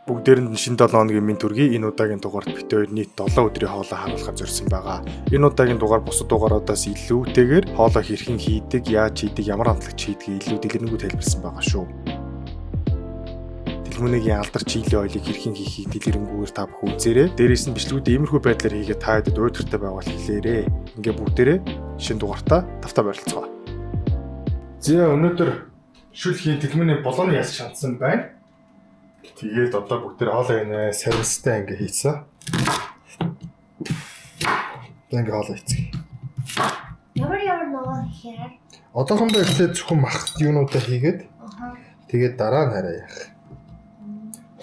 Бүгдээрэнд нь шинэ 7 хоногийн минь төргий энэ удаагийн дугаарт бит хоёр нийт 7 өдрийн хоолой харуулахад зорьсон байгаа. Энэ удаагийн дугаар бусад дугааруудаас илүүтэйгээр хоолой хэрхэн хийдэг, яаж хийдэг, ямар хамтлагч хийдгийг илүү дэлгэрэнгүй тайлбарсан байгаа шүү. Дэлгүүнийгийн алдарч чийлийн ойлыг хэрхэн хийхийг дэлгэрэнгүйгээр та бүхэн үзээрэй. Дээрээс нь бичлэгүүдээ иймэрхүү байдлаар хийгээд та хэдэд уйдгартай байгаад хэлээрэй. Ингээ бүгдээрээ шинэ дугаартаа тавтаа барилцгаа. За өнөөдөр шүлхийн дэлгүүний болооны яс шандсан байна. Тэгээд одоо бүгдээр хоолойийнэ сервистэй ингээ хийцээ. Ингээ хоолой хийцгээе. Ямар ногоо хийхээр. Одоохондоо ихлээр зөвхөн мах юунуудаа хийгээд тэгээд дараа нь хараа яах.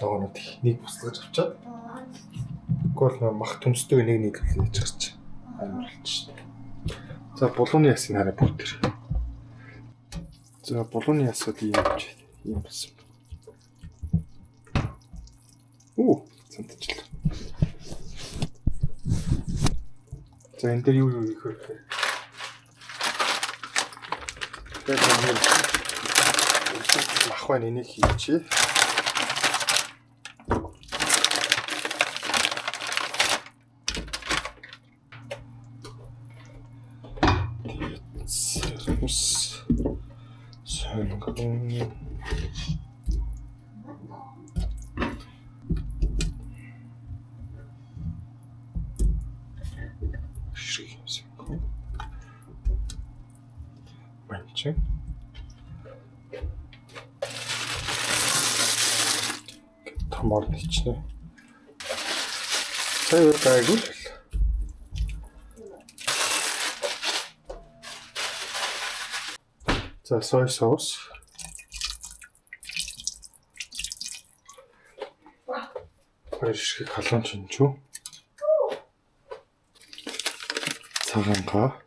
Ногоонууд нэг буслаж авчаад. Гол мах төмсдөг нэг нийлүүлээ хийж гарч. Амар болчих шээ. За булууны ясыг хараа бүгдээр. За булууны ясууд ийм болсон. Цантачлаа. За энэ дээр юу хийх вэ? Тэгээд мах байна энийг хийчихье. Манчи. Томор ничнэ. Цай байгаагүй. За сой соус. Хоёршиг халуун чинчүү. Цагаангаа.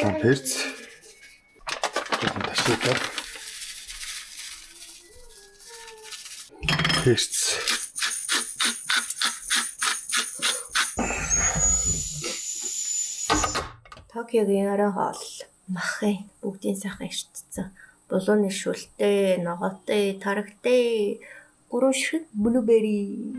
Улаан перц. Жоохон ташиалаа. Перц. Токиогийн орой хоол махын бүгдийн сайхан ирчсэн. Булууны шүлтэй, ногоотой, тарагтай, гурван ширхэг блубери.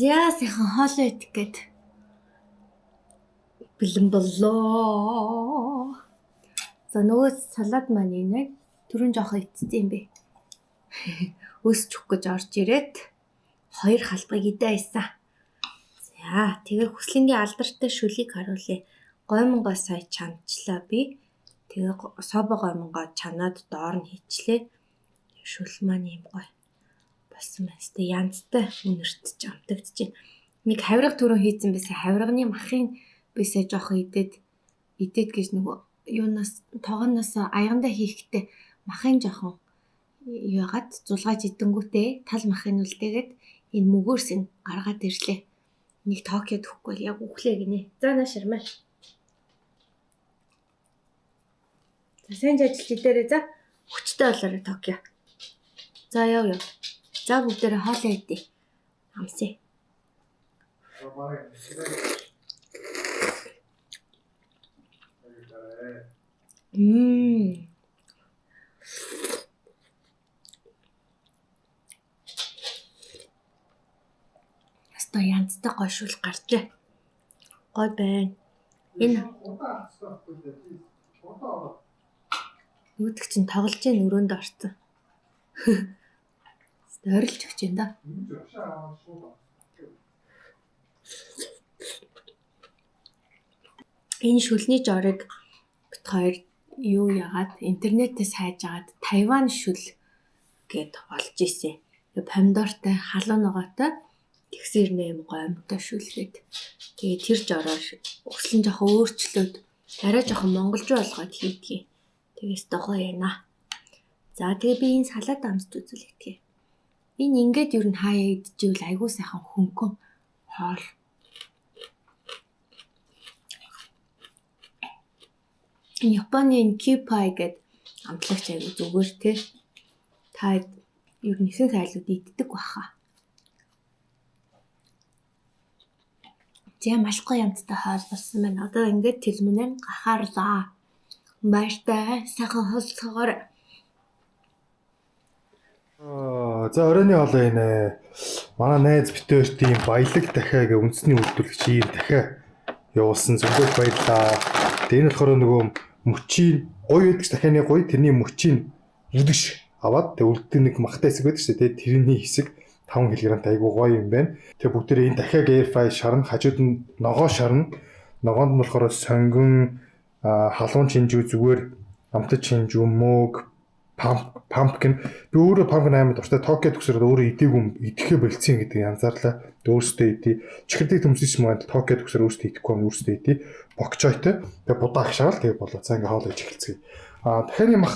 Яасан хоолой идэх гээд бэлэн боллоо. За нөгөө салаад маань инээ түрүүн жоохон ицсэн юм бэ. Өсчих гэж орж ирээд хоёр халбыг идээ ийсэн. За тэгээ хүслэнгийн алдартай шүлийг харуулъя. Гоймонгоо сая чанчлаа би. Тэгээ собо гоймонгоо чанаад доор нь хийчлээ. Шүл маань юм гоё. Болсон байна. Тэ янзтай үнэртж амтагдж байна. Нэг хавирга түрүү хийцэн байсан. Хавирганы махын бисээ жоохон идээд гэж нөгөө юунаас тоогоноос аягандаа хийхдээ махын жоохон юугаад зулгааж идэнгүүтээ тал махын үлдээгээд энэ мөгөөрс нь гаргаад ирлээ. Нэг Токиод өгөхгүй яг өглөө гинэ. За наа ширмээ. За сайн ажиллаж идээрэй за. Хүчтэй болоорой Токио. За яв. За бүгдээрээ хоолой идэ. Амсаа. Яста янзтай гоё шүл гарчээ. Гоё байна. Энэ үүдг чинь тоглож ийн өрөөнд орсон. Орилж өгч юм да. Энэ шүлний жорыг бит хоёр юу яагаад интернетээс хайж агаад Тайван шүл гэд олж ийсэн. Помидортой, халуун ногоотой тэгсэр нэм гомтой шүлгээд. Тэгээ тэр жороор өслөн жоохон өөрчлөөд арай жоохон монголжуу болгоод хийдгийг. Тэгээс дохоо яана. За тэгээ би энэ салаад амсч үзүүлэхтэй. Энэ ингээд юу н хаяа идчихвэл айгуу сайхан хөнгөн хоол. Японы кипай гэдэг амтлагч айгуу зүгээр те. Та ер нь ихэнх айлууд иддэг баха. Зэ малгүй юмтай хоол болсон байна. Одоо ингээд тэлмэнэн гахаарлаа. Баяртай сайхан хоолцоогоор. За оройны хоолой энэ. Манай найз битүүр тийм баялаг дахиаг үндэсний үйлдвэрлэгч ийм дахиа явуулсан зөвхөн баярлаа. Тэгээ энэ болохоор нөгөө мөчийн гоё гэдэг дахианы гоё тэрний мөчийн үлдэж аваад тэг үлддэг нэг махтай хэсэг байдаг шүү дээ. Тэрний хэсэг 5 кг айгуу гоё юм байна. Тэг бүгдээ энэ дахиаг air fry шарна, хажууд нь ногоо шарна. Ногоонд нь болохоор сонгон, халуун чинжүү зүгээр амтд чинжүү, мөг, pumpkin. Би өөрөө pumpkin аймаг дуртай Токио төгсөрөд өөрөө идэхээ болцсон гэдэг анзаарлаа. Өөрөөсөө идэ. Чихэрдэг төмсөж юм байна. Токио төгсөр өөрөөсөө идэхгүй юм өөрөөсөө идэ. Бокчойтой. Тэгээ будаа агшаал тэгээ болоо. За ингээ хоол иж эхэлцгээе. Дахианы мах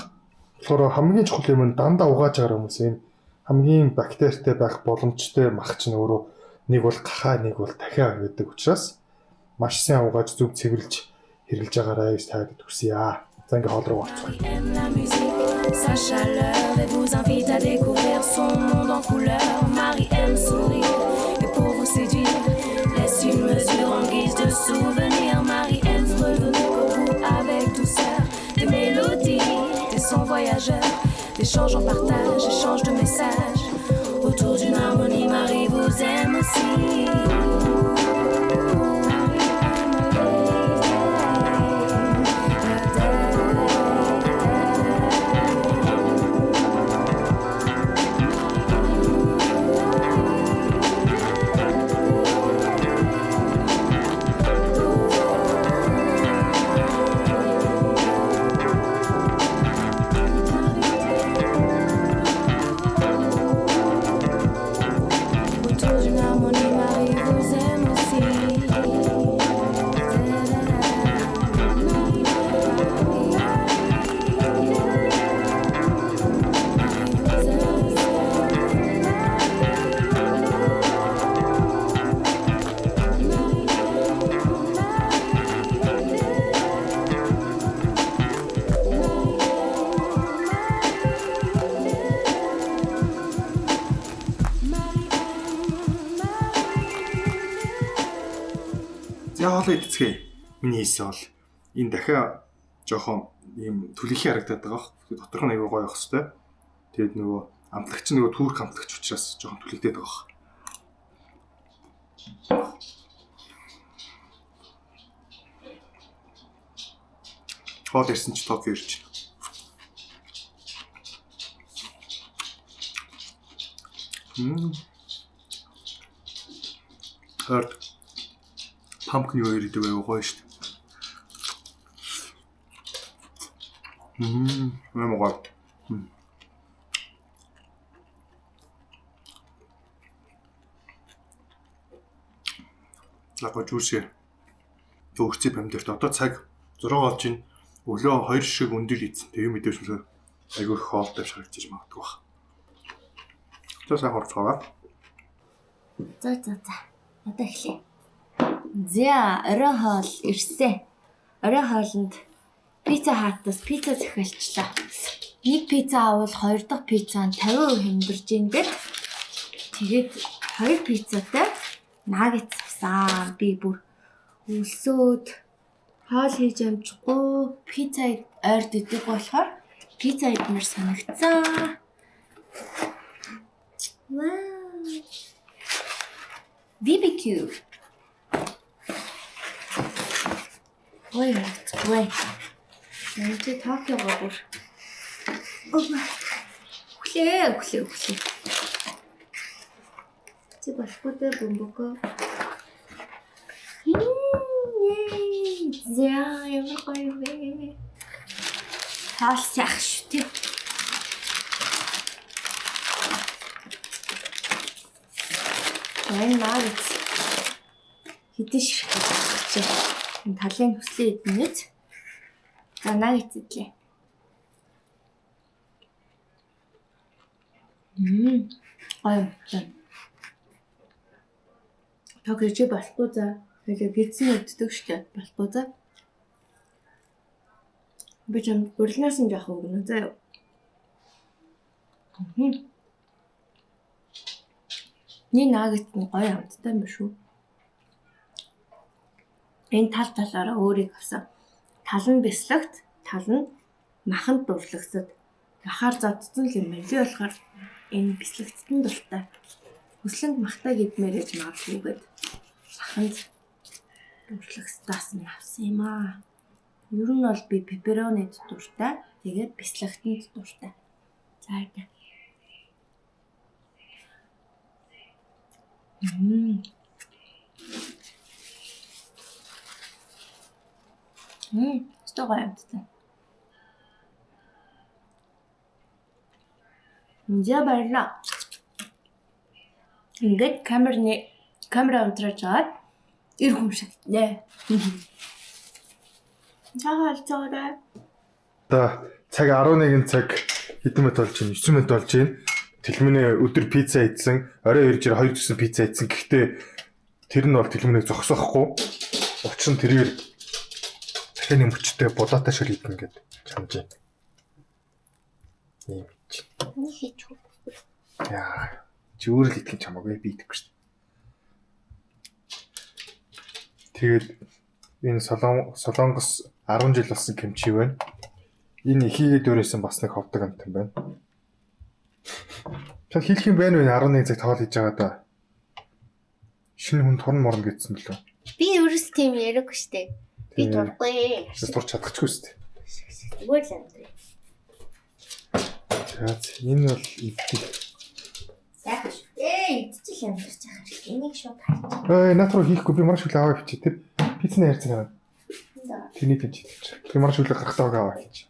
болохоор хамгийн чухал юм дандаа угааж байгаа хүмүүс энэ хамгийн бактеритэй байх боломжтой мах чинь өөрөө нэг бол гахаа, нэг бол дахиа гэдэг учраас маш сайн угааж зөв цэвэрлж хэрэглэж байгаарай гэж таад хүсье. За ингээ хоол руу орцгоё. Sa chaleur et vous invite à découvrir son monde en couleur. Marie aime sourire et pour vous séduire laisse une mesure en guise de souvenir. Marie aime fredonner pour vous avec douceur des mélodies, des sons voyageurs, d'échanges en partage, échange de messages autour d'une harmonie. Marie vous aime aussi. Хоолой идцгээе. Миний хийсэн бол энэ дахиа жоохон ийм түлхий харагдаад байгаа. Доторх нь аягүй гоё байх хэвээр. Тэгээд нөгөө амтлагч нөгөө түүрх амтлагч учраас жоохон түлхийдээд байгаа. Хоол ирсэн чи Токио ирж байна. Хөрд pumpkin юу ирдэг байв гоё шүү дээ. Мэмгоо. Лако жүүсээ. Төгсцээ помидорт одоо цаг 6 болж байна. Өглөө 2 шиг өндөр ийцэн. Тэгээ мэдээж юмсаа айгүй их хоолтой шаргаж магадгүй баг. За сайн хорцгоо. За. Одоо эхлэе. За, орой хоол ирсэн. Орой хоолнд пицца хатаас пицца захиалчлаа. Нэг пицца авал 2 дахь пиццаанд 50% хэмдэрж ингээд тэгээд 2 пиццатай наггетс авсан. Би бүр өлсөөд хоол хийж амжихгүй пицца ойрд идэг болохоор пицца идмэр санагдсан. Вау. BBQ. Ой, энэ Токиогоо бүр. Хүлээ. Чи башгуудаа бөмбөгөө. За, ямар гоё вэ? Хаалсах шүү дээ. Энэ нагц. Хэдэн ширхэг чи. Энэ талын хүслээ идэнэт. За нагц идлээ. Ой. Төгөж болохгүй за. Тэгээ пиццэн өддөг шүү дээ. Болохгүй за. Би ч бүрлнээс нь яах вэ гэнэ заа. Ни нагт нь гоё амттай юм шүү. Энэ талаараа өөрийг авсан. Тал нь бяслагт, тал нь маханд дурлагсад. Махаар зодсон юм байна. Би болохоор энэ бяслагтд нь дуртай. Хүслэнд махтай гэдмээр ээж магадгүйгээд маханд дурлагстаас нь авсан юм аа. Ер нь бол би пепперонид дуртай. Тэгээд бяслагтанд дуртай. За яа. Стогоо амттай. Инжа барна. Ингээд камера унтраж аваад ир хүмшигтнэ. Жаагаалцаарай. За цаг 11 цаг хэдэн минут болж байна? 9 минут болж байна. Тэлмэнэ өдөр пицца идсэн, орой ирж 2 зүсэн пицца идсэн. Гэхдээ тэр нь бол тэлмэнэг зогсоохгүй. Учир нь тэрээр дахианы мөчтэй булаатай шил идэн гэдэг чамж байна. Ийм чи. Хийж хөө. Яа, чи өөрөө л идэх чамаагүй би идэхгүй шүү дээ. Тэгээд энэ солонгос 10 жил болсон кимчи байна. Энэ ихийгээ дөрөөсөн бас нэг ховдог амт юм байна. Чад хийх юм байна вэ? 11 цаг тавал хийж байгаа да. Шинэ хүн турн морно гэдсэн билүү? Би ерөөс тийм яриаггүй штэ. Би турахгүй. Турч чадчихгүй штэ. Зүгээр л амт. За энэ бол идэх. Сайхан шүү. Идчихэл амтарч байгаа хэрэг. Энийг шууд хайж. Наад руу хийхгүй би марш хүлээ аваа хийчих. Тэр пиццны хайрцаг аваа. Тэний пич хийчих. Би марш хүлээ гарахтаа аваа хийчих.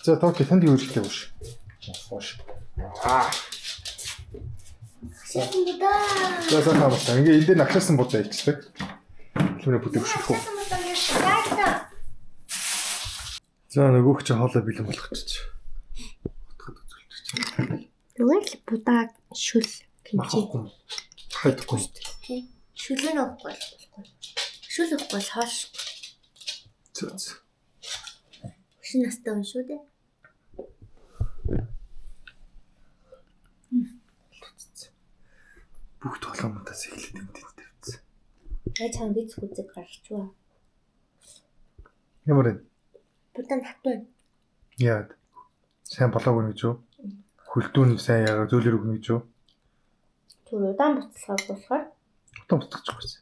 За токи танд юу хийх вэ? Хоош. За таамаасаа ингээ энэ дээр нагшаасан будаа ичдэг. Түнэ бүдэг шүхүү. За нөгөөх чи хоолой бэлэн болгочих. Утгад үзүүлчих. Зүгээр л будаа шүл kimchi. Хайдахгүй. Тийм. Шүлэн авахгүй. Шүл авахгүй хоош. Зөө. Шинэ настай хүн шүү дээ. Бүх толгомтоос эхлээд энэ тавьсан. Чам биц хүзэг гарчваа. Ямар вэ? Бүтэн хатваа. Яад. Сайн болоогүй гэж юу? Хөлдүүн сайн яагаад зөөлөр өгнө гэж юу? Түр удаан буцалгах болохоор удаан буцалгачихгүйсэн.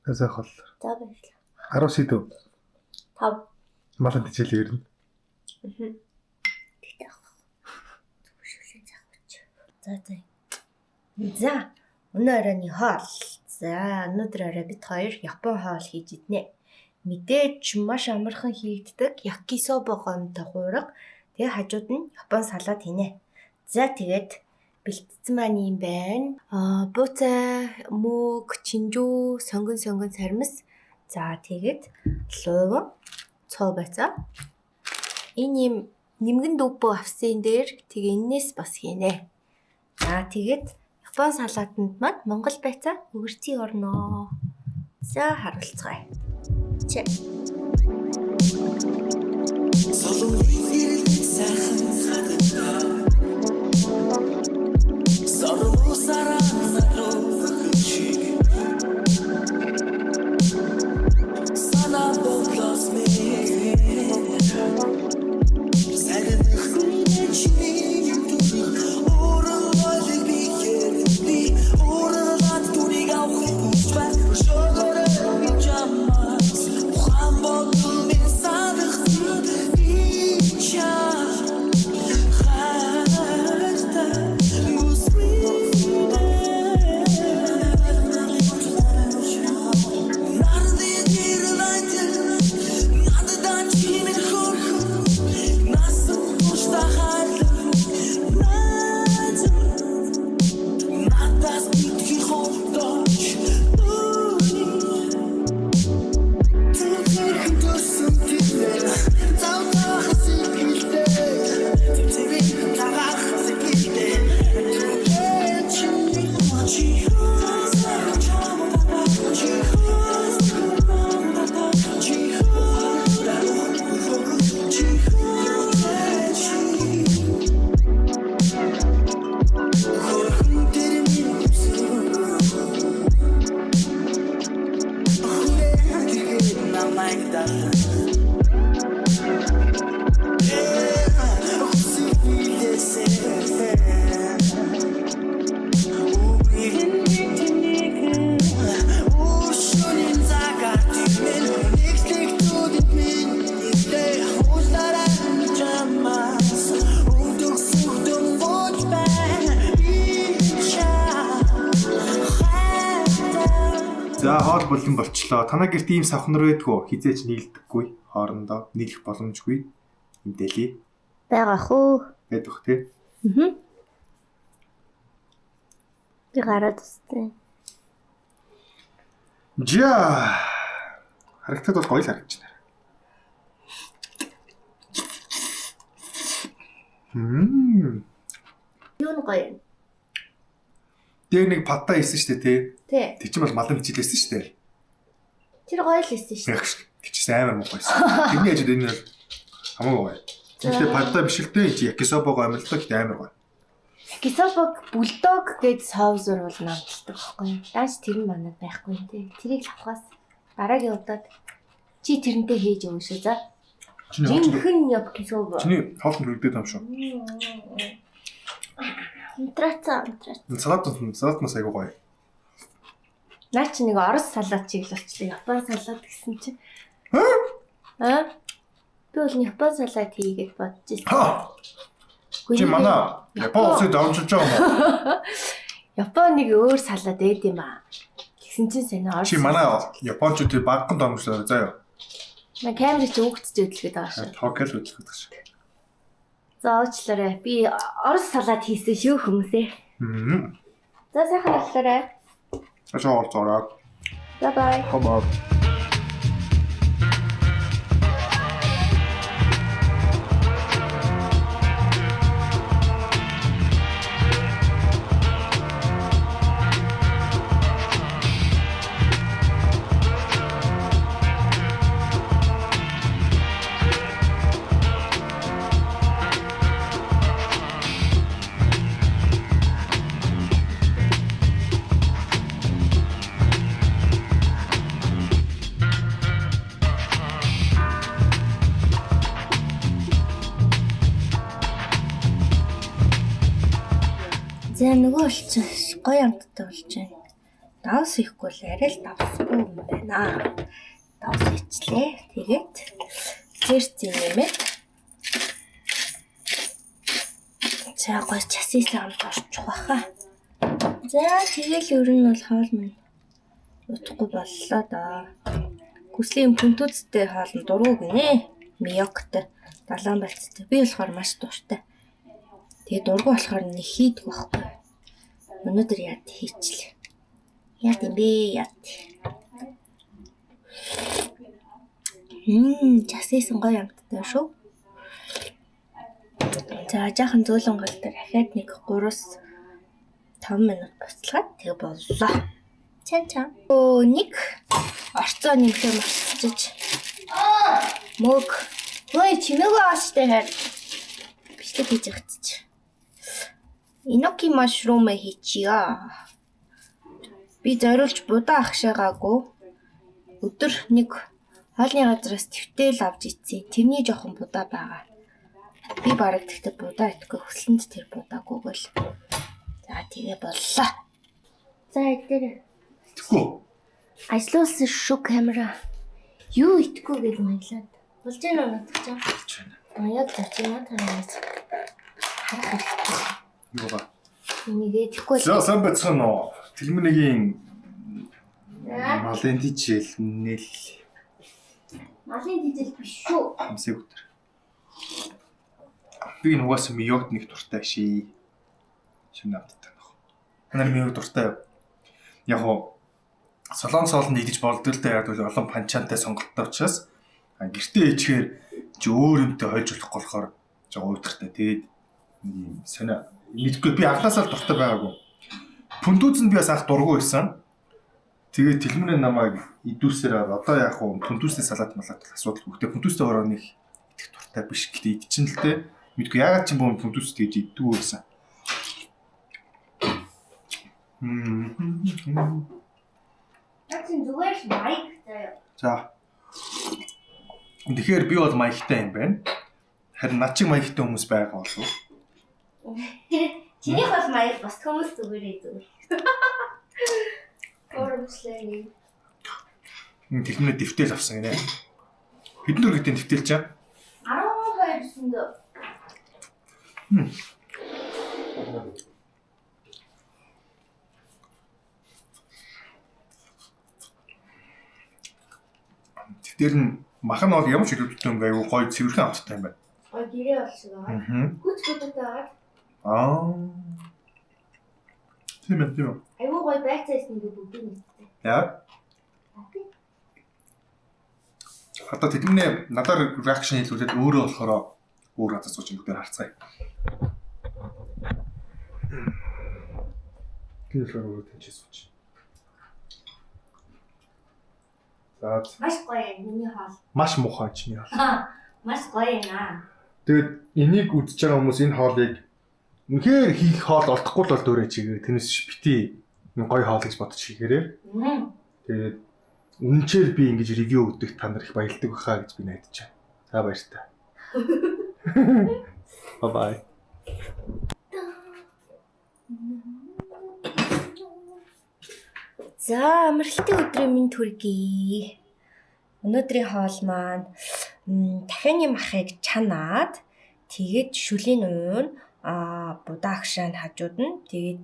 Тэсээ хол. За баярлалаа. 10 сэдв. 5. Малын хичээл ирнэ. Тэгтээ авах. Зөвшөөрсөн заавч. За. Өнөө оройн хоол. За, өнөөдөр орой бид хоёр Япон хоол хийж иднэ. Мэдээж маш амархан хийгддэг якисоба гомтой хуурга. Тэгээ хажууд нь Япон салаад хийнэ. За тэгээд бэлтгэсэн маань юм байна. Буцаа, мөг, чинжүү, сонгон сармис. За тэгээд луун, цоо байцаа. Энэ юм нэмгэн дүүбөө авсан дээр тэгээ энэс бас хийнэ. За тэгээд Япон салаатанд маань Монгол байцаа өгөрций орноо. За харуулцгаая. Чи. болон болчлоо. Танаа гэрт ийм савхнар байдгүй. Хизээч нийлдэггүй. Хоорондоо нийлэх боломжгүй. Мэдээлээ. Байгаа хөө. Байдах тий. Би гараад үстэй. Жаа. Харагтад бол гоё л харагдаж байна. Юу нь гоё. Дээр нэг падта хийсэн шүү дээ тий. Тий. Тэг чинь бол малын хичээлсэн шүү дээ. Тэр гоё л хэлсэн шүү. Яг тэг чинь амар муу байсан. Тэрний ажид энэ бол хамаагүй гоё. Тэгтээ падта биш л дээ. Якисобог амилдаг гэдэг амар гоё. Якисобог бульдог гэж соусор бол намталдаг байхгүй. Дааш тэр нь манад байхгүй тий. Тэрийг авахаас дараагийн удаад чи тэрнтэй хийж өгнө шүү за. Жинхэнэ якисобог. Чиний хоолнд хүрдээд юм шүү. Интраца. Салатнаас айгуу гоё. Наа чи нэг орос салат чиг л болчихлоо. Япон салат гэсэн чинь. Би бол Япон салат хийгээд бодож байсан. Чи манай Япон улсыг давмжиж байгаа юм уу? Япон нэг өөр салат ээд юм аа. Тэгсэн чинь сайн орос. Чи манай Япончуудыг багхан давмжлаа заяа. На камерыг чи өгцөж өдлөхөд байгаа шүү. Токел өдлөхөд байгаа шүү. За уучлаарай. Би орос салат хийсэн шүү хүмүүсээ. За сайхан боллоорой. Ажаа. Bye bye. Хабаа. За нөгөө болчих гоё амттай болж байна. Давс ихгүй л арай л давсгүй юм байна. Давс ичлээ. Тэгээд зэрц нэмээд за гоё часисан амт орчих واخа. За тэгэл ер нь бол хоол минь утахгүй боллоо да. Хүслийн пүнтүцтэй хоол нь дургу гинэ. Миоктой, далайн балцтай. Би болохоор маш дуртай. Тэгээ дургу болохоор нэг хийдэг байхгүй. Өнөөдөр яад хийчлээ. Яад юм бэ яад. Часисан гоё амттай шүү. За жаахан зөөлөн гол дээр дахиад нэг 3-5 минут буцалгаад тэг боллоо. Чан. Нэг орцоо нэмэх марцчих. Мөг. Хөөе чимээгөө ааштай хайр. Бичлэг хийж өгчих. Иноки машрум хийчихье. Би зориулж будаа ахшаагаагүй. Өдөр нэг хоолны газраас твтэл авч ицсэн. Тэрний жоохон будаа байгаа. Би бараг тэгтээ будаа итгэхгүй хөслөнд тэр будаагүй л. За тэгээ боллоо. За эдгээр. Итгэхгүй. Ажлуулсан шүү камера. Юу итгэхгүй гэж маялаад. Болж байна уу надад? Болж байна. Яг зочино танаас. Харах хэрэгтэй. Юугаа. Энийг итгэхгүй. За сайн бацхан уу. Тэлмэгийн малын тижэл нэл. Малын тижэл биш шүү. Амсэг өтер. Би нугаас миогд нэг дуртай ший. Шинэ амттай нөх. Ханаар миог дуртай. Яг уу солон соолнд идэж болдгоо л да яг бол олон панчаантай сонголттой учраас гэртээ ичгээр чи өөр юмтай хойж болохгүй болохоор жоо уйтгартай. Тэгээд ийм сонио мэдгүй би анхаасаа л дуртай байгаагүй. Пүндүүцэнд би бас анх дургу байсан. Тэгээд тэлмэнэ намайг идүүсээр одоо яах вэ? Пүндүүсний салат малаад асуудал хөхтэй. Пүндүүстэй ороо нэг их дуртай биш гэдэг идчихэн л дээ. Мэдгүй ягаад ч юм боо пүндүүс гэж иддүү байсан. Тэгсэн зүгээр л майк заяа. За. Тэгэхээр би бол маягтай юм байна. Харин над чиг маягтай хүмүүс байгаа болов. Чиний бол маяг бас хүмүүс зүгээрээ зүгээр. Оромслээ. Энэ тэлмэнэ дэвтэл авсан гинэ. Хэдэн дөрөвтэй дэвтэл чаа? 12 дөө. Тэр нь мах нь бол ямар ч илүүдтэй юм аягүй гоё цэвэрхэн амттай юм байна. Ой гэрээ бол шиг байгаа. Хүч бүтэтэй байгаа. Аа. Тийм ээ. Аюу гой байцаас нэг бүгд нэгтэй. Яа. Одоо тэдний надаар реакшн хийлгүүлээд өөрөө болохоор өөр газар сууж бүгдээр харцгаая. Тэр өөрөө тэнцээ сууж. За. Маш гоё юм миний хоол. Маш муухай чиний хоол. Маш гоё юм аа. Тэгээд энийг үзэж байгаа хүмүүс энэ хоолыг үнэхээр хийх хоол олдохгүй л бол дөөрэй чигээ. Тэрнээс бити гоё хоол гэж бодож хийгээрээ. Тэгээд үнэнчээр би ингэж ревю өгдөгт та нар их баялдаг байхаа гэж би найдаж байна. За баяртай. Bye bye. За амралтын өдрийн минь төргий. Өнөөдрийн хоол маань дахианы махыг чанаад тэгээд шүлийн уун будаагшаанд хажууд нь тэгээд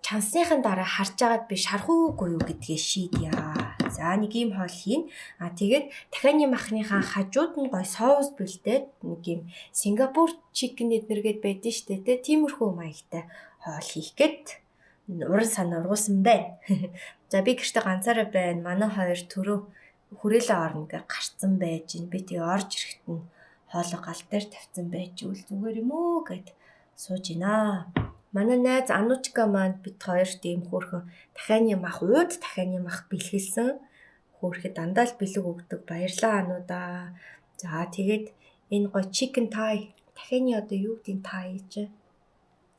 чансныхын дараа харж агаад би шархуугүй юу гэдгээ шийдъя. За нэг юм хоол хийн. Тэгээд дахианы махныхаа хажууд нь гой соус бэлдээд нэг юм Сингапур чикен эднэргээд байдэн штэ тэ тиймэрхүү маягтай хоол хийх гээд уран санаа ургуулсан байна. За би гэртээ ганцаараа байна. Манай хоёр төрөө хүрээлэн орно гэж гарцсан байж гин. Би тэгээ орж ирэхэд нь хоолой гал дээр тавьсан байж үл зүгээр юм уу гэд сууж гинэ. Манай найз Анучка маань бид хоёр тийм хөөрхөн дахианы мах ууд дахианы мах бэлгэлсэн. Хөөрхөд дандаа л бэлэг өгдөг. Баярлаа ануудаа. За тэгээд энэ гоо chicken thai дахианы одоо юу гэдэг thai чи.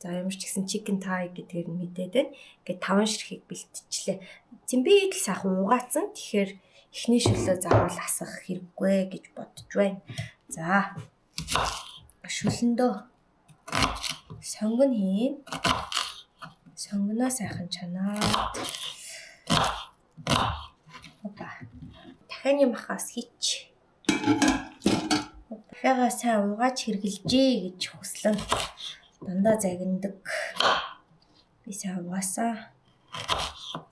За ямар ч гэсэн chicken thai гэдгээр нь мэдээд байна. Ингээд 5 ширхэг бэлтчихлээ. Зэмбийг л сайхан угаацсан. Тэгэхээр эхний шүлөө заавал асах хэрэггүй гэж бодож байна. За. Шүлэндөө сонгон хийн. Сонгоноо сайхан чанаад. Опа. Дахианы махаас хич. Дахиагаа сайн угааж хэрглэжээ гэж хүслэн. Дандаа загиндаг. Би сайн угаасаа.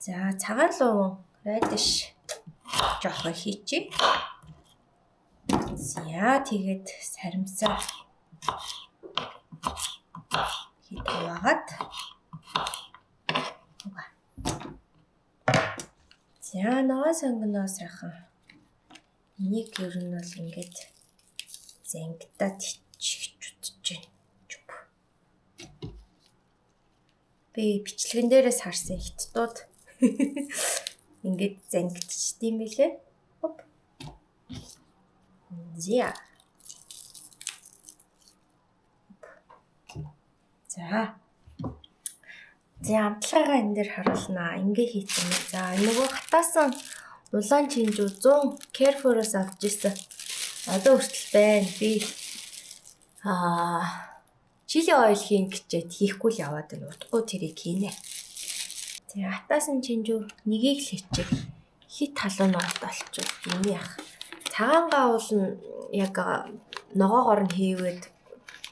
За цагаан луун райдиш жоохон хийчи. За тэгээд саримсаа хит угаад. За нөгөө сонгоноо сайхан. Энийг ер нь бол ингээд зангидаад чигч утж байна. Би бичлэгэн дээрээс харсан хиттууд ингээд зангидчихдээ юм билээ. Хоп. Зя. За. За амтлагаа энэ дээр харуулнаа. Ингээ хийсэн юм. За нөгөө хатаасан улаан чинжүү 100 Carrefour-оос авч ирсэн. Одоо хүртэл байна. Би чили ойл хийн гэчээд хийхгүй л яваад байна. Утгагүй тэрийг хийнэ. Тэгээ хатаасан чинжүү нэгийг л хийчих. Хит халуун орд олчих юм яах. Цагаангаа уул нь яг ногоогоор нь хийвээд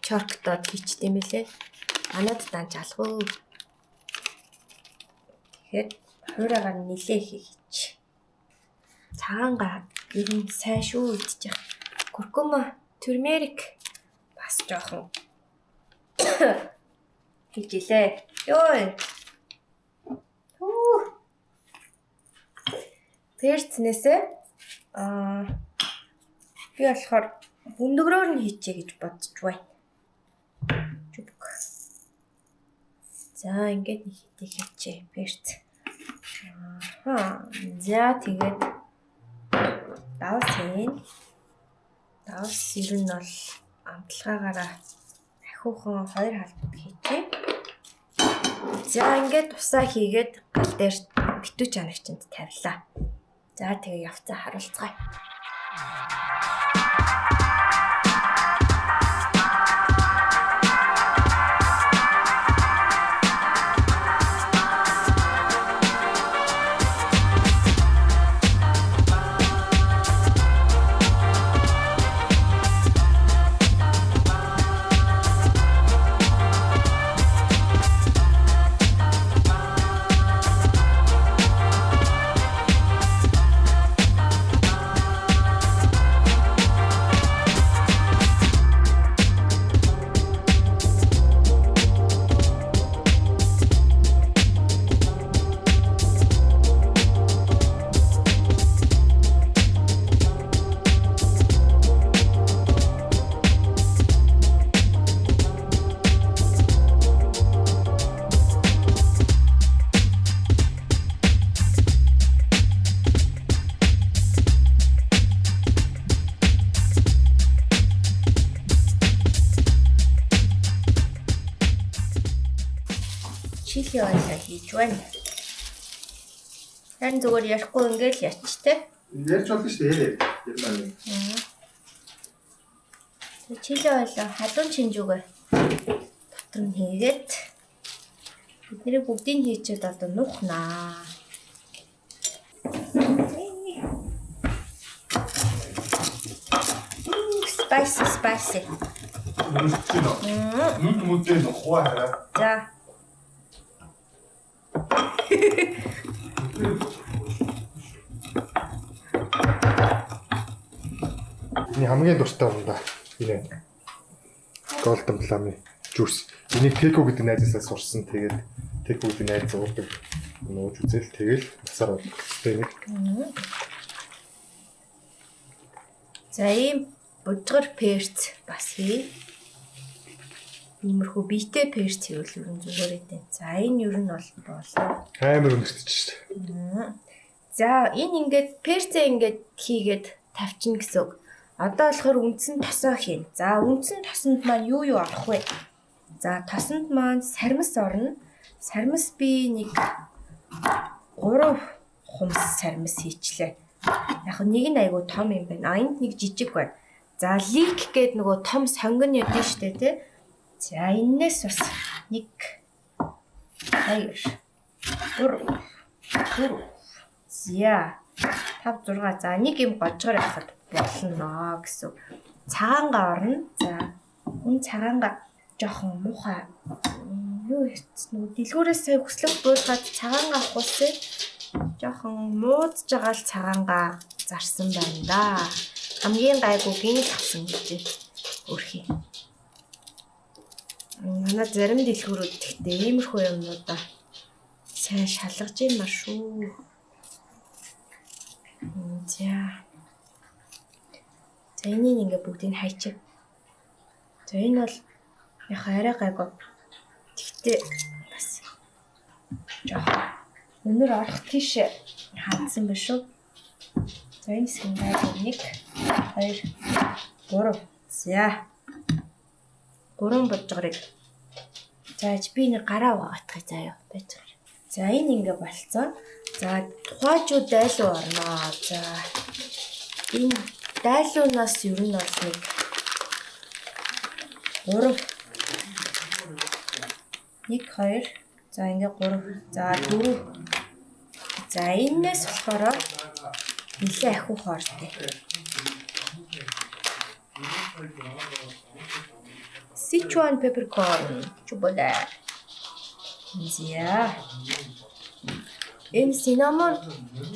чорктоод хийчтэй юм лээ. Анаад дан жалгүй. Тэгэхээр хуурайгаар нилээ хийчих. Цагаангаа ер нь сайн шүү идчих. Куркума, турмерик бас жоохон хийжээ. Ёо. Тэрцнээсээ би болохоор бүндгрөөр нь хийчихье гэж бодож байна. Чүбк. За ингээд нэг хитийг хийчихье. Перц. За тэгээд давс ер нь бол амтлагаагаараа ахиухан 2 халбад хийчихье. За ингээд тусаа хийгээд гал дээр битүү чанагчинд тавилаа. За тэгээ явцаа харуулцгаая. чили ойлоо хийж байна. Харин зүгээр ярихгүй ингээл яч те. Ярьж болно шүү дээ. Ярмаа. Чили ойлоо халуун чинжүүгээ дотор нь хийгээд бидний бүгдийг хийчихэд одоо нухнаа. Spicy. Нүд мүдээ нухваа хараа. За. Энэ хамгийн дуртай юм да. Энэ Golden Plum juice. Энийг Теко гэдэг найзаасаа сурсан. Тэгээд Теко гэдэг найз уудаг. Нууж үзэл тэгэл насаар болтой нэг. За ийм будгар перц бас хий. Иймэрхүү биетэй перц хийвэл ер нь зүгээр ээ. За энэ ер нь бол амар өнөртөж шүү дээ. За энэ ингээд перцээ ингээд хийгээд тавьчихна гэсэн үг. Одоо болохоор үндсэн тосоо хийн. За үндсэн тосонд маань юу орох вэ? За тосонд маань сармис орно. Сармис би нэг 3 хумс сармис хийчлээ. Яг нэг нь айгу том юм байна. Энд нэг жижиг байна. За лик гээд нөгөө том сонгон ядсан штэ тий. За энэс бас 1 2 3 за 5 6 за нэг юм гожгоор явахад болно гэсэн. Цагаанга орно. За энэ цагаанга жоохон муухай юу хийсэн нүг дэлгүүрээс сая хүслэг буулгаад цагаанга авахулсан. Жоохон муудж байгаа л цагаанга зарсан байна да. Хамгийн гайгуугийн авсан гэж өөрхий. Манай зарим дэлгүүрүүд гэхдээ иймэрхүү юмнуудаа сайн шалгаж юм аа шүү. За энийг ингээ бүгдийг хайчих. За энэ бол яхаа арай гайгүй. Гэхдээ бас жоохон өнөр орох тийш хандсан ба шүү. За энэ хэсэг нь гайгүй 1 2 3 за 3 бодгорыг зааж би нэг гараа угаатгах заяа байж байгаа. За энэ ингээ болцсон. За тухайжуу дайлуу орноо. За энэ дайлуунаас ер нь бол нэг 3 1 2 за ингээ 3 за 4 за энэс болохоор нэлээ ахиу хоортой. Sichuan peppercorn чуболэ. За энэ cinnamon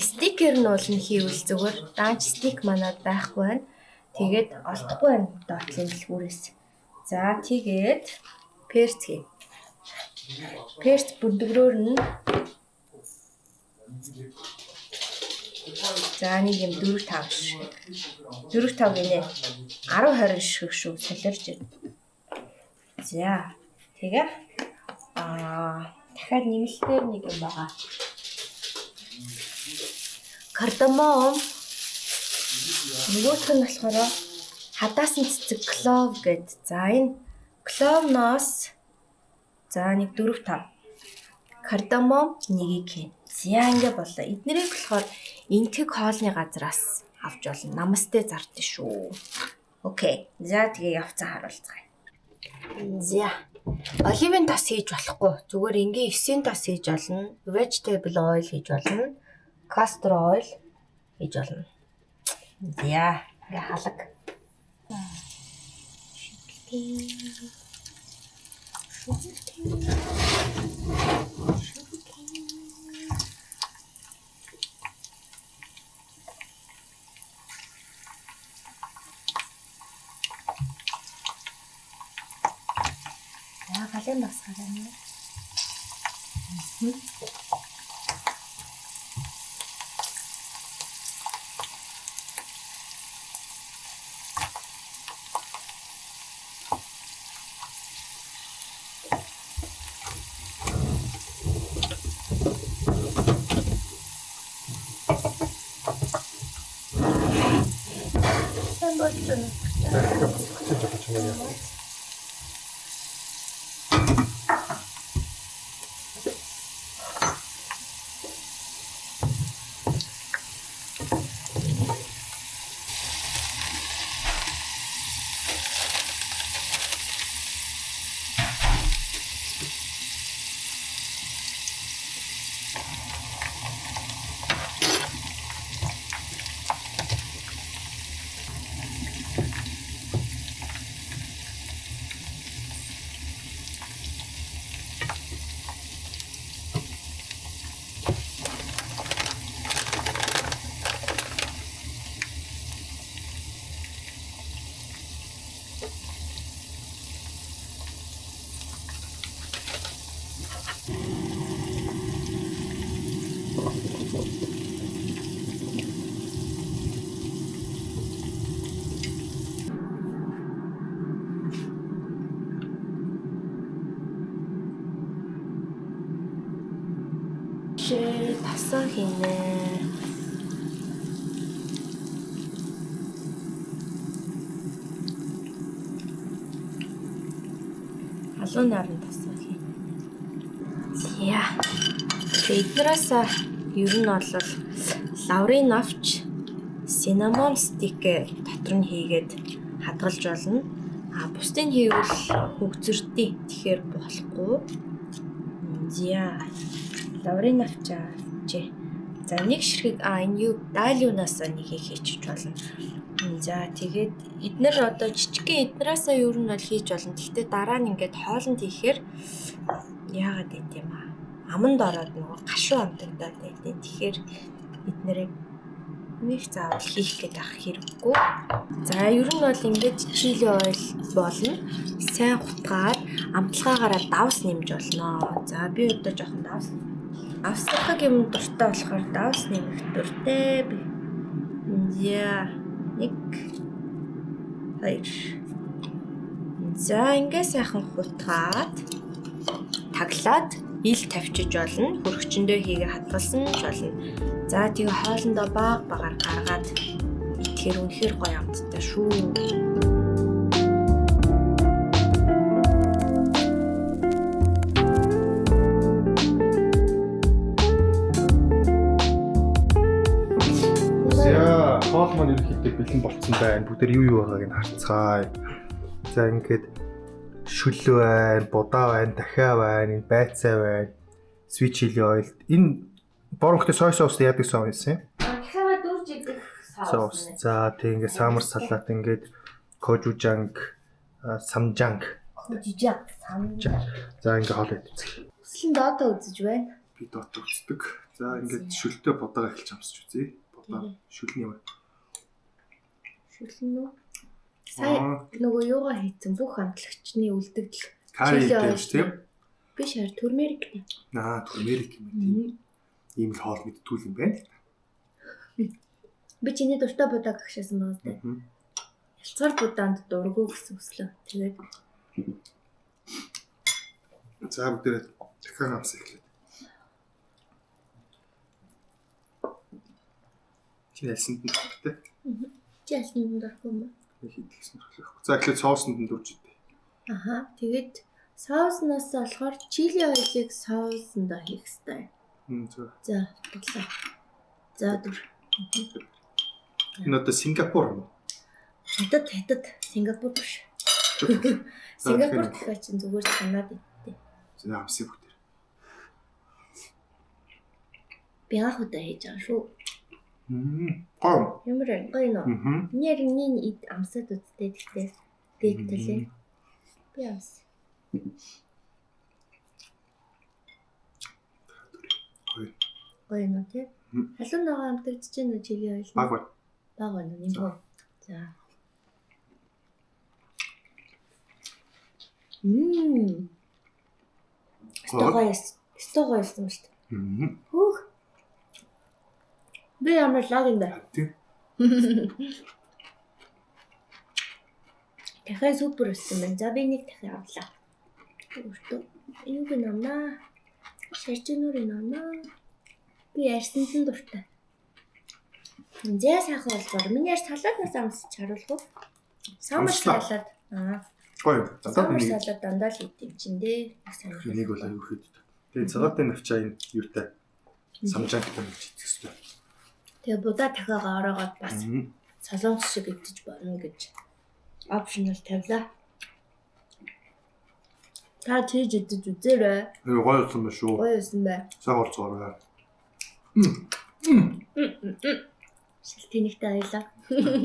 стикер нь бол хийвэл зүгээр. Даанч стик манад байхгүй байна. Тэгээд олдохгүй байна доотлын дэлгүүрээс. За тэгээд перц хий. Перц бүндгрөөр нь за нэг юм 4 5 шиг. 4 5 гинэ. 10 20 шиг шүү солирч байна. За тэгээ дахиад нэмэлтээр нэг юм байгаа. Кардамом нөгөөх нь болохоор хадаасан цэцэг клов гэд. За энэ кловноос за нэг 4 5 кардамом нэгийг хийн. За ингэ боллоо. Эднэрийг болохоор энтэг хоолны газраас авч болно. Намастай зардсан шүү. Окей. За тэгээ явцсан харуулцгаая. За оливын тос хийж болохгүй. Зүгээр ингийн 9-ийн тос хийж болно. Vegetable oil хийж болно. Castor oil хийж болно. За ингээ халаг. Галын басгараа нэ. Сан болчихно. Өвшөө тасаа хийнэ. Халуун наран тасаа хийнэ. За. Эднээс ер нь бол лаврын авч cinnamon stick дотор нь хийгээд хадгалж болно. Бусдыг хийвэл хөгзөрдий. Тэгэхээр болохгүй. За. Лаврын авчаа. За нэг ширхэг энэ юу дайлуунаас нэг хийчих болно. За тэгээд эднэр одоо жижигхэн эднээсээ ер нь бол хийж болно. Гэхдээ дараа нь ингээд хоолнд хийхээр яагаад гэт юм аа. Аманд ороод нөгөө гашуу амтагдаад байдیں۔ Тэгэхээр эднэрийг нэг заавал хийх гээд авах хэрэггүй. За ер нь бол ингээд чили ойл болно. Сайн хутгаад амтлагаагаараа давс нэмж болно. За би одоо жоохон давс авсрахаг юм дуртай болохоор давс нэмэх дуртай би. За 1 2. За ингээд сайхан хутгаад таглаад ил тавьчиж болно. Хөрөгчөндөө хийгээ хадгалсан ч болно. За тэгээ хоолндоо багаар гаргаад итгэхэр үнэхээр гоё амттай шүү. За хоол маань ерөнхийдөө бэлэн болцсон байна. Бүгд юу байгааг нь харцгаая. За ингээд шүл байна, будаа байна, дахиа байна, энэ байцаа байна. Sweet chili oil. Энэ боронхтой сой соус яадаг соус юм? Дахиад дөрж идэх соус. За тийм ингээд самар салат ингээд кожужанг, самжанг. За ингээд хоол идэх. Өслөн доотоо үзэж байна. Би доотоо үздэг. За ингээд шүлтэй будаага эхэлж амсч үзье. Будаа шүлний юм. Шүлэн үү? Сая нөгөө юугаа хийцэн бүх амтлагчны үлдэгдэл. Кари гэж тийм. Би шаар турмерик нэ. Турмерик юм тийм. Ийм л хоол мэдтгүүл юм байна. Би чиний дуртай будаа гагшаасан байна үү? Ялцгаар будаанд дургуу гэсэн өслөө. Тэгээд за бүгдээ дахиад амс эхлэв. Чи ялсанд нь дуртай. Чи ялсанд нь дуртай юм уу? Хийдгсэн болохоор. За эхлээд соуснд нь дурж идэв. Тэгээд соуснаас болохоор чили ойлыг соусндоо хийх хэрэгтэй. За, бодлоо. За дүр. Энэ одоо Сингапур юм уу? Хятад Сингапур биш. Сингапур гэхээ чинь зүгээр Канада гэдэг. За амсыг бүгд. Би анх удаа хийж байгаа шүү. Гоо. Ямар гоё нөө. Нэрний амсад үсттэй тэгтээ. Дээдлээ. Би амс. Гоё нөө тий. Халуун байгаа амтагдж байна уу чили ойл? Баг байна юм боо. За. Стогоёс юм шүү дээ. Хүүх. Би ямар лаг юм бэ? Дахиад супер өссөн байна. За би нэг дахиад авлаа. Өөртөө юу гэнэ шаржинуур нэмаа. Би ярьсанд нь дуртай. Зэ сайхан болбоор. Миний яар салаатнаас амсч харуулах уу? Самар салаад. Гоё. Самар салаад дандаа л хийд юм чин дээ. Энийг бол аюу хэд. Тэгээд салаатын навчаа энэ юутай самжаагтай гэж хэлсэн. Тэгээ будаа дахиагаа ороогоод бас солонгос шиг идэж болно гэж опшнл тавилаа. Та тийж идэж үзээрэй. Гоё юм байна шүү. Гоё юм байна. Сайн болцоорой. Шилтэнийхтэй аялаа.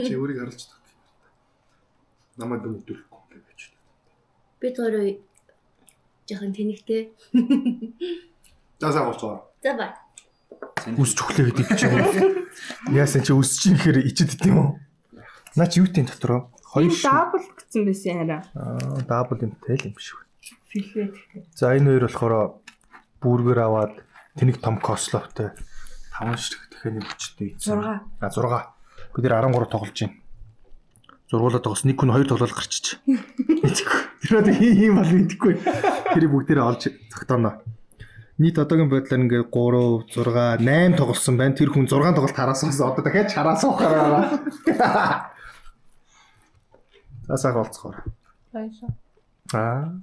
Чи өөрийг харж таг. Намайг дүмдүүлэхгүй гэж байж. Би төрөө жоохон тэнийхтэй. За сайн болцоорой. За бай. Үсч өглөө гэдэг чи юм. Яасан чи үсч ихээр ичэд гэдэг юм уу? Наа чи юутын дотроо? Хоёр дабл гэсэн байсан хараа. Дабл юмтай л юм шиг. Филвэт. За энэ хоёр болохоор бүргэр аваад тэнэг том кословтой 5 ширхэг дахианы хүчтэй ийцэн. 6. Бид нэр 13 тоглож байна. Зургуулаад тогс нэг хүн 2 тоглол гарчиж. Тэр одоо ийм бол мэдэхгүй. Тэр бүгдээрээ олж цагтаана. Нийт одоогийн байдлаар ингээд 3 6 8 тоглосон байна. Тэр хүн 6 тоглолт хараасаас одоо дахиад хараас уухаараа. За сайхан болцохоор. Баярлалаа. Аа.